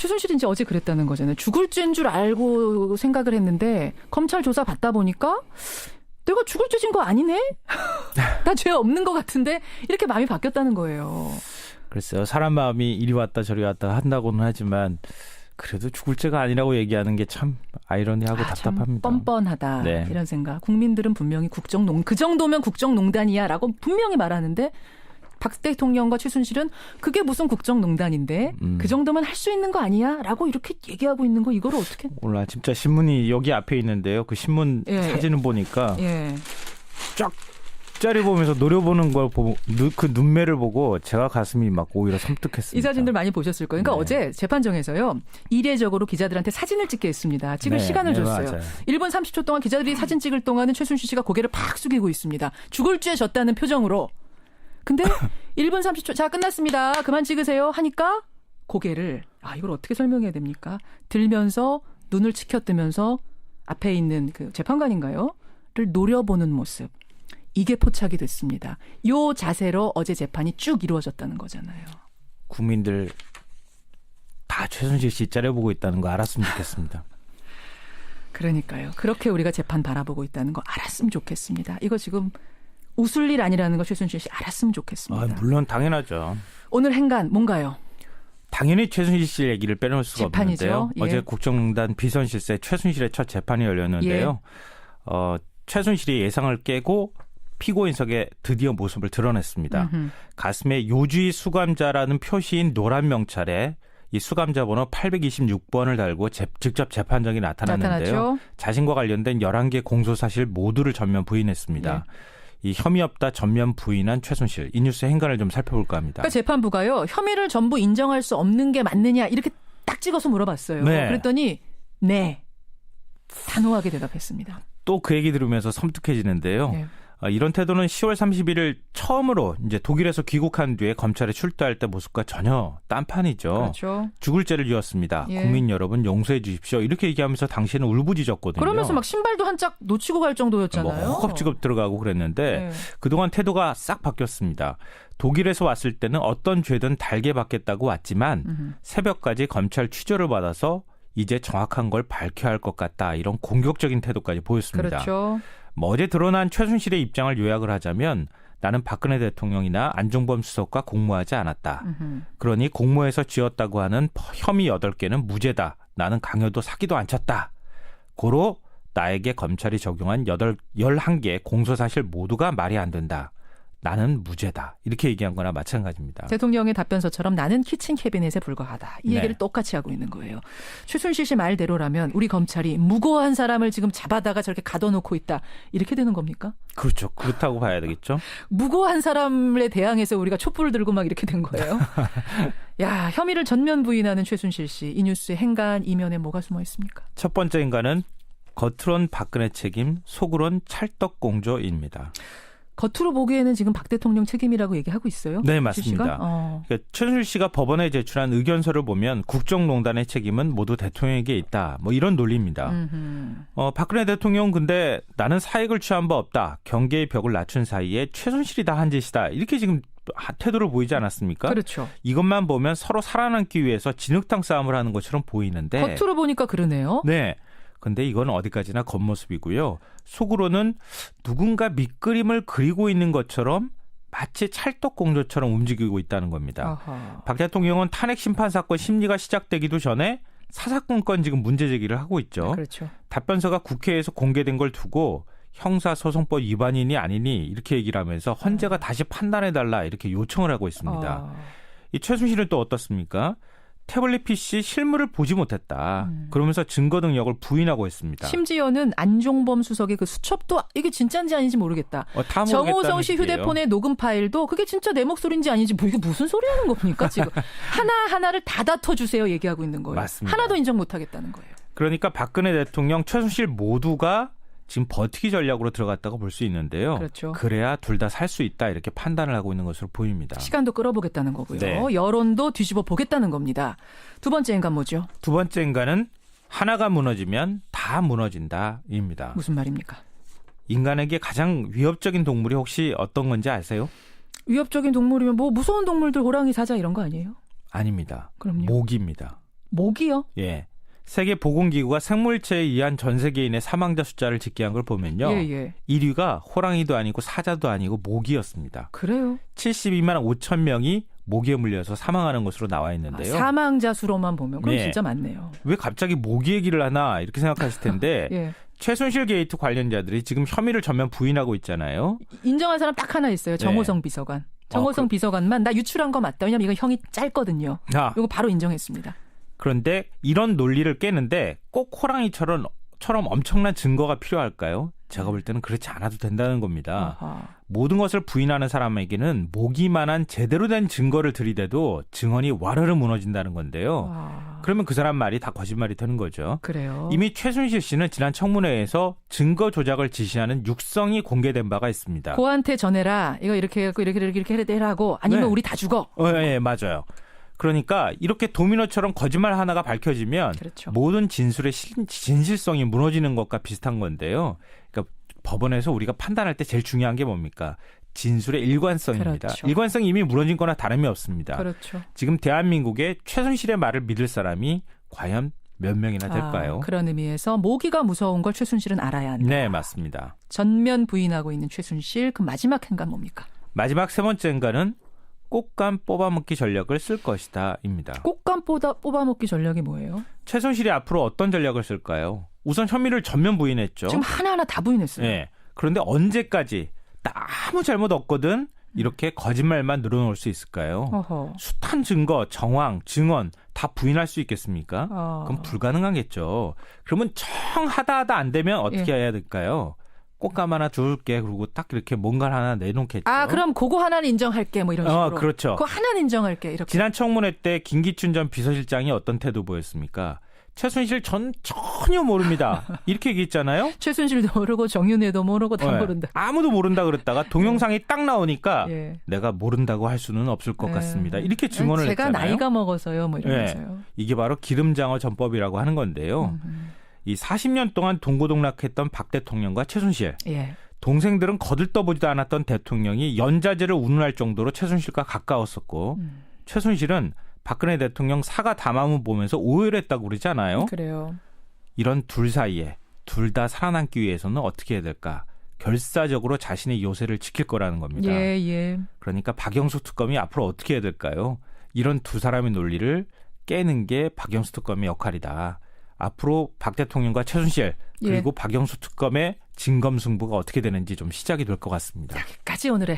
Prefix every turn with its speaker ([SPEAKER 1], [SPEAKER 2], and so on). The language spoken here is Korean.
[SPEAKER 1] 최순실이 이제 어제 그랬다는 거잖아요. 죽을 죄인 줄 알고 생각을 했는데 검찰 조사 받다 보니까 내가 죽을 죄진 거 아니네? 나 죄 없는 것 같은데? 이렇게 마음이 바뀌었다는 거예요.
[SPEAKER 2] 글쎄요. 사람 마음이 이리 왔다 저리 왔다 한다고는 하지만 그래도 죽을 죄가 아니라고 얘기하는 게 참 아이러니하고 답답합니다.
[SPEAKER 1] 참 뻔뻔하다.
[SPEAKER 2] 네.
[SPEAKER 1] 이런 생각. 국민들은 분명히 그 정도면 국정농단이야 라고 분명히 말하는데 박 대통령과 최순실은 그게 무슨 국정농단인데 그 정도면 할 수 있는 거 아니야? 라고 이렇게 얘기하고 있는 거 이거를 어떻게.
[SPEAKER 2] 오늘 아침자 신문이 여기 앞에 있는데요. 그 신문 사진을 보니까 쫙 짜리 보면서 노려보는 걸 보고 그 눈매를 보고 제가 가슴이 막 오히려 섬뜩했습니다.
[SPEAKER 1] 이 사진들 많이 보셨을 거예요. 그러니까 어제 재판정에서요. 이례적으로 기자들한테 사진을 찍게 했습니다. 찍을 시간을 줬어요.
[SPEAKER 2] 맞아요.
[SPEAKER 1] 1분 30초 동안 기자들이 사진 찍을 동안은 최순실 씨가 고개를 팍 숙이고 있습니다. 죽을 죄 졌다는 표정으로. 근데 1분 30초 자 끝났습니다. 그만 찍으세요 하니까 고개를 이걸 어떻게 설명해야 됩니까? 들면서 눈을 치켜뜨면서 앞에 있는 그 재판관인가요? 를 노려보는 모습. 이게 포착이 됐습니다. 요 자세로 어제 재판이 쭉 이루어졌다는 거잖아요.
[SPEAKER 2] 국민들 다 최순실 씨 째려보고 있다는 거 알았으면 좋겠습니다.
[SPEAKER 1] 그러니까요. 그렇게 우리가 재판 바라보고 있다는 거 알았으면 좋겠습니다. 이거 지금 웃을 일 아니라는 거 최순실 씨 알았으면 좋겠습니다.
[SPEAKER 2] 물론 당연하죠.
[SPEAKER 1] 오늘 행간 뭔가요?
[SPEAKER 2] 당연히 최순실 씨 얘기를 빼놓을 수가
[SPEAKER 1] 재판이죠.
[SPEAKER 2] 없는데요.
[SPEAKER 1] 예.
[SPEAKER 2] 어제 국정농단 비선실세 최순실의 첫 재판이 열렸는데요. 최순실이 예상을 깨고 피고인석에 드디어 모습을 드러냈습니다. 가슴에 요주의 수감자라는 표시인 노란 명찰에 이 수감자 번호 826번을 달고 직접 재판장이 나타났는데요.
[SPEAKER 1] 나타났죠.
[SPEAKER 2] 자신과 관련된 11개 공소사실 모두를 전면 부인했습니다. 이 혐의 없다 전면 부인한 최순실. 이 뉴스의 행간을 좀 살펴볼까 합니다.
[SPEAKER 1] 그러니까 재판부가요. 혐의를 전부 인정할 수 없는 게 맞느냐 이렇게 딱 찍어서 물어봤어요.
[SPEAKER 2] 네.
[SPEAKER 1] 그랬더니 네. 단호하게 대답했습니다.
[SPEAKER 2] 또 그 얘기 들으면서 섬뜩해지는데요.
[SPEAKER 1] 네.
[SPEAKER 2] 이런 태도는 10월 31일 처음으로 이제 독일에서 귀국한 뒤에 검찰에 출두할 때 모습과 전혀 딴판이죠.
[SPEAKER 1] 그렇죠.
[SPEAKER 2] 죽을 죄를 지었습니다.
[SPEAKER 1] 예.
[SPEAKER 2] 국민 여러분 용서해 주십시오. 이렇게 얘기하면서 당시에는 울부짖었거든요.
[SPEAKER 1] 그러면서 막 신발도 한 짝 놓치고 갈 정도였잖아요.
[SPEAKER 2] 허겁지겁 들어가고 그랬는데
[SPEAKER 1] 네.
[SPEAKER 2] 그동안 태도가 싹 바뀌었습니다. 독일에서 왔을 때는 어떤 죄든 달게 받겠다고 왔지만 새벽까지 검찰 취조를 받아서 이제 정확한 걸 밝혀야 할 것 같다. 이런 공격적인 태도까지 보였습니다.
[SPEAKER 1] 그렇죠.
[SPEAKER 2] 어제 드러난 최순실의 입장을 요약을 하자면 나는 박근혜 대통령이나 안종범 수석과 공모하지 않았다. 그러니 공모해서 지었다고 하는 혐의 8개는 무죄다. 나는 강요도 사기도 안 쳤다. 고로 나에게 검찰이 적용한 11개 공소사실 모두가 말이 안 된다. 나는 무죄다. 이렇게 얘기한 거나 마찬가지입니다.
[SPEAKER 1] 대통령의 답변서처럼 나는 키친 캐비넷에 불과하다. 이 얘기를 똑같이 하고 있는 거예요. 최순실 씨 말대로라면 우리 검찰이 무고한 사람을 지금 잡아다가 저렇게 가둬놓고 있다. 이렇게 되는 겁니까?
[SPEAKER 2] 그렇죠. 그렇다고 봐야 되겠죠.
[SPEAKER 1] 무고한 사람에 대항해서 우리가 촛불을 들고 막 이렇게 된 거예요. 야, 혐의를 전면 부인하는 최순실 씨. 이 뉴스의 행간 이면에 뭐가 숨어 있습니까?
[SPEAKER 2] 첫 번째 인간은 겉으론 박근혜 책임, 속으론 찰떡공조입니다.
[SPEAKER 1] 겉으로 보기에는 지금 박 대통령 책임이라고 얘기하고 있어요?
[SPEAKER 2] 네, 맞습니다. 그러니까 최순실 씨가 법원에 제출한 의견서를 보면 국정농단의 책임은 모두 대통령에게 있다. 뭐 이런 논리입니다. 박근혜 대통령은 근데 나는 사익을 취한 바 없다. 경계의 벽을 낮춘 사이에 최순실이 다 한 짓이다. 이렇게 지금 태도를 보이지 않았습니까?
[SPEAKER 1] 그렇죠.
[SPEAKER 2] 이것만 보면 서로 살아남기 위해서 진흙탕 싸움을 하는 것처럼 보이는데.
[SPEAKER 1] 겉으로 보니까 그러네요.
[SPEAKER 2] 네. 근데 이건 어디까지나 겉모습이고요. 속으로는 누군가 밑그림을 그리고 있는 것처럼 마치 찰떡공조처럼 움직이고 있다는 겁니다.
[SPEAKER 1] 아하.
[SPEAKER 2] 박 대통령은 탄핵 심판 사건 심리가 시작되기도 전에 사사건건 지금 문제 제기를 하고 있죠.
[SPEAKER 1] 그렇죠.
[SPEAKER 2] 답변서가 국회에서 공개된 걸 두고 형사소송법 위반이니 아니니 이렇게 얘기를 하면서 헌재가 다시 판단해달라 이렇게 요청을 하고 있습니다. 이 최순실은 또 어떻습니까? 태블릿 PC 실물을 보지 못했다. 그러면서 증거 등력을 부인하고 있습니다.
[SPEAKER 1] 심지어는 안종범 수석의 그 수첩도 이게 진짜인지 아닌지 모르겠다. 정호성 씨 휴대폰의 녹음 파일도 그게 진짜 내 목소리인지 아닌지 이게 무슨 소리 하는 겁니까 지금. 하나하나를 다 다퉈주세요 얘기하고 있는 거예요.
[SPEAKER 2] 맞습니다.
[SPEAKER 1] 하나도 인정 못하겠다는 거예요.
[SPEAKER 2] 그러니까 박근혜 대통령, 최순실 모두가 지금 버티기 전략으로 들어갔다고 볼 수 있는데요.
[SPEAKER 1] 그렇죠.
[SPEAKER 2] 그래야 둘 다 살 수 있다 이렇게 판단을 하고 있는 것으로 보입니다.
[SPEAKER 1] 시간도 끌어보겠다는 거고요.
[SPEAKER 2] 네.
[SPEAKER 1] 여론도 뒤집어 보겠다는 겁니다. 두 번째 인간 뭐죠?
[SPEAKER 2] 두 번째 인간은 하나가 무너지면 다 무너진다입니다.
[SPEAKER 1] 무슨 말입니까?
[SPEAKER 2] 인간에게 가장 위협적인 동물이 혹시 어떤 건지 아세요?
[SPEAKER 1] 위협적인 동물이면 뭐 무서운 동물들 호랑이 사자 이런 거 아니에요?
[SPEAKER 2] 아닙니다.
[SPEAKER 1] 그럼요.
[SPEAKER 2] 모기입니다.
[SPEAKER 1] 모기요?
[SPEAKER 2] 예. 세계보건기구가 생물체에 의한 전 세계인의 사망자 숫자를 집계한 걸 보면요.
[SPEAKER 1] 예.
[SPEAKER 2] 1위가 호랑이도 아니고 사자도 아니고 모기였습니다.
[SPEAKER 1] 그래요?
[SPEAKER 2] 72만 5천 명이 모기에 물려서 사망하는 것으로 나와 있는데요.
[SPEAKER 1] 사망자 수로만 보면 그럼
[SPEAKER 2] 네.
[SPEAKER 1] 진짜 많네요.
[SPEAKER 2] 왜 갑자기 모기 얘기를 하나 이렇게 생각하실 텐데
[SPEAKER 1] 예.
[SPEAKER 2] 최순실 게이트 관련자들이 지금 혐의를 전면 부인하고 있잖아요.
[SPEAKER 1] 인정한 사람 딱 하나 있어요. 정호성 비서관. 정호성 비서관만 나 유출한 거 맞다. 왜냐면 이거 형이 짧거든요. 이거 바로 인정했습니다.
[SPEAKER 2] 그런데 이런 논리를 깨는데 꼭 호랑이처럼 엄청난 증거가 필요할까요? 제가 볼 때는 그렇지 않아도 된다는 겁니다.
[SPEAKER 1] 아하.
[SPEAKER 2] 모든 것을 부인하는 사람에게는 모기만한 제대로 된 증거를 들이대도 증언이 와르르 무너진다는 건데요. 그러면 그 사람 말이 다 거짓말이 되는 거죠.
[SPEAKER 1] 그래요.
[SPEAKER 2] 이미 최순실 씨는 지난 청문회에서 증거 조작을 지시하는 육성이 공개된 바가 있습니다.
[SPEAKER 1] 고한테 전해라. 이거 이렇게 해갖고 이렇게 해라고. 아니면
[SPEAKER 2] 네.
[SPEAKER 1] 우리 다 죽어.
[SPEAKER 2] 예, 맞아요. 그러니까 이렇게 도미노처럼 거짓말 하나가 밝혀지면
[SPEAKER 1] 그렇죠.
[SPEAKER 2] 모든 진술의 진실성이 무너지는 것과 비슷한 건데요. 그러니까 법원에서 우리가 판단할 때 제일 중요한 게 뭡니까? 진술의 일관성입니다.
[SPEAKER 1] 그렇죠.
[SPEAKER 2] 일관성이 이미 무너진 거나 다름이 없습니다.
[SPEAKER 1] 그렇죠.
[SPEAKER 2] 지금 대한민국에 최순실의 말을 믿을 사람이 과연 몇 명이나 될까요?
[SPEAKER 1] 그런 의미에서 모기가 무서운 걸 최순실은 알아야 한다.
[SPEAKER 2] 네, 맞습니다.
[SPEAKER 1] 전면 부인하고 있는 최순실. 그 마지막 행간 뭡니까?
[SPEAKER 2] 마지막 세 번째 행간은 꽃감 뽑아먹기 전략을 쓸 것이다입니다.
[SPEAKER 1] 꽃감 뽑아먹기 전략이 뭐예요?
[SPEAKER 2] 최순실이 앞으로 어떤 전략을 쓸까요? 우선 혐의를 전면 부인했죠.
[SPEAKER 1] 지금 하나하나 다 부인했어요.
[SPEAKER 2] 네. 그런데 언제까지 나 아무 잘못 없거든 이렇게 거짓말만 늘어놓을 수 있을까요?
[SPEAKER 1] 어허.
[SPEAKER 2] 숱한 증거, 정황, 증언 다 부인할 수 있겠습니까? 그럼 불가능하겠죠. 그러면 정 하다 안 되면 어떻게 해야 될까요? 꽃감 하나 줄게. 그리고 딱 이렇게 뭔가를 하나 내놓겠죠.
[SPEAKER 1] 그럼 그거 하나는 인정할게. 뭐 이런 식으로.
[SPEAKER 2] 그렇죠.
[SPEAKER 1] 그거 하나는 인정할게. 이렇게.
[SPEAKER 2] 지난 청문회 때 김기춘 전 비서실장이 어떤 태도 보였습니까? 최순실 전 전혀 모릅니다. 이렇게 얘기했잖아요.
[SPEAKER 1] 최순실도 모르고 정윤회도 모르고 다
[SPEAKER 2] 네.
[SPEAKER 1] 모른다.
[SPEAKER 2] 아무도 모른다 그랬다가 동영상이 딱 나오니까
[SPEAKER 1] 예.
[SPEAKER 2] 내가 모른다고 할 수는 없을 것 같습니다. 이렇게 증언을
[SPEAKER 1] 제가
[SPEAKER 2] 했잖아요.
[SPEAKER 1] 나이가 먹어서요. 뭐 이러면서요.
[SPEAKER 2] 이게 바로 기름장어 전법이라고 하는 건데요. 이 40년 동안 동고동락했던 박 대통령과 최순실.
[SPEAKER 1] 예.
[SPEAKER 2] 동생들은 거들떠보지도 않았던 대통령이 연좌제를 운운할 정도로 최순실과 가까웠었고 최순실은 박근혜 대통령 사과 담화문 보면서 오열했다고 그러잖아요.
[SPEAKER 1] 그래요.
[SPEAKER 2] 이런 둘 사이에 둘 다 살아남기 위해서는 어떻게 해야 될까? 결사적으로 자신의 요새를 지킬 거라는 겁니다.
[SPEAKER 1] 예.
[SPEAKER 2] 그러니까 박영수 특검이 앞으로 어떻게 해야 될까요? 이런 두 사람의 논리를 깨는 게 박영수 특검의 역할이다. 앞으로 박 대통령과 최순실 그리고 박영수 특검의 진검승부가 어떻게 되는지 좀 시작이 될 것 같습니다.
[SPEAKER 1] 여기까지 오늘의